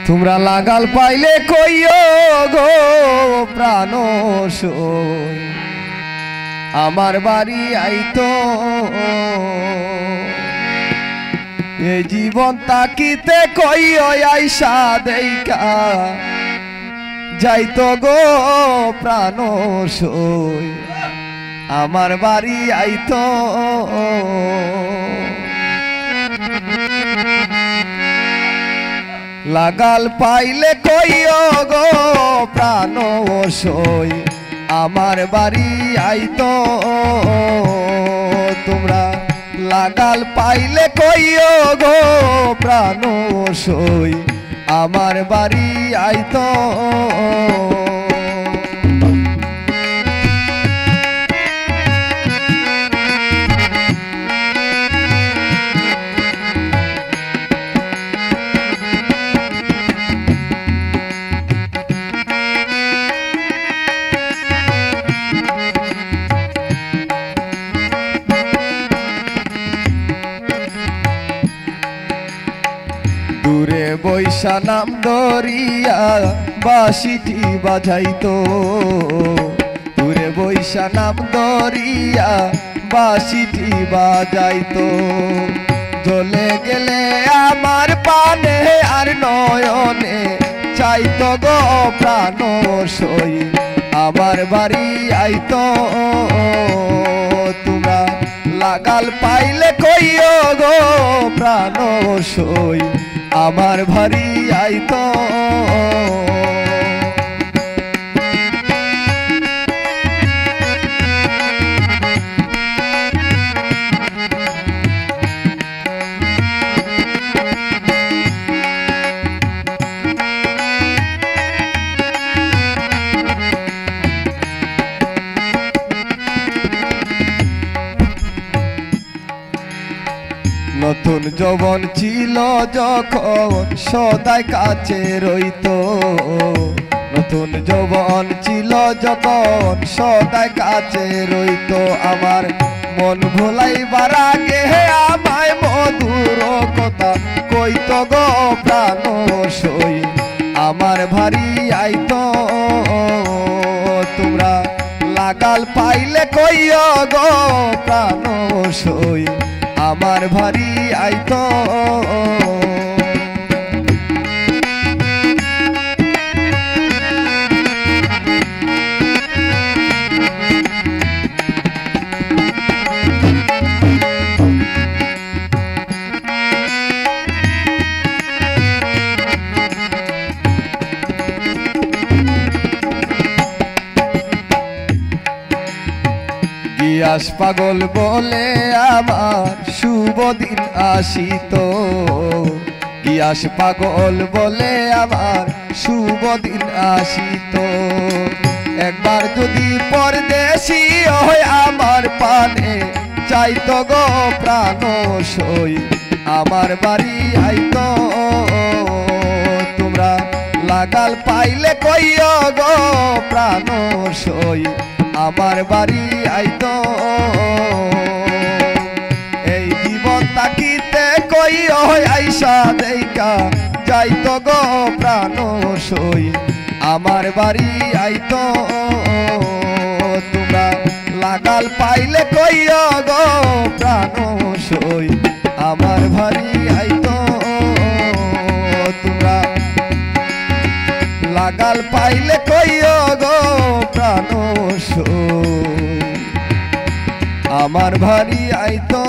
তোমরা লাগাল পাইলে কইও গো প্রাণ সই আমার বাড়ি আইতো এই জীবন তাকিতে কইও আইসা দেইকা যাইতো গো প্রাণ সই আমার বাড়ি আইতো লাগাল পাইলে কইও গো প্রাণ সই আমার বাড়ি আইতো তোমরা লাগাল পাইলে কইও গো প্রাণ সই আমার বাড়ি আইতো দূরে বৈশা নাম দরিয়া বাঁশিটি বাজাইতো দূরে বৈশা নাম দরিয়া বাঁশিটি বাজাইতো জ্বলে গেলে আমার পানে আর নয়নে চাইতো গো প্রাণ সই আমার বাড়ি আইতো তোমরা লাগাল পাইলে কইও গো প্রাণ সই আমার ভারি আইতো নতুন যৌবন ছিল যখন সদাই কাছে রইতো নতুন যৌবন ছিল যখন সদাই কাছে রইতো আমার মন ভোলাইবার আগে আমায় মধুর কথা কইতো গো প্রাণ সই আমার ভারি আইতো তোমরা লাগাল পাইলে কইও গো প্রাণ সই আমার ভারি আইতো গিয়াস পাগল বলে আমার শুভ দিন আসিতো গিয়াস পাগল বলে আমার শুভ দিন আসিতো একবার যদি পরদেশি হয় আমার পানে চাইতো গো প্রাণ সই আমার বাড়ি আইতো তোমরা লাগাল পাইলে কইও গো প্রাণ সই আমার বাড়ি আইতো এই জীবন তাকিতে কইও আইসা দেইকা যাইতো গো প্রাণ সই আমার বাড়ি আইতো তোমরা লাগাল পাইলে কইও গো প্রাণ সই আমার বাড়ি আইতো তোমরা লাগাল পাইলে কইও গো প্রাণ সই আমার ভারি আইতো।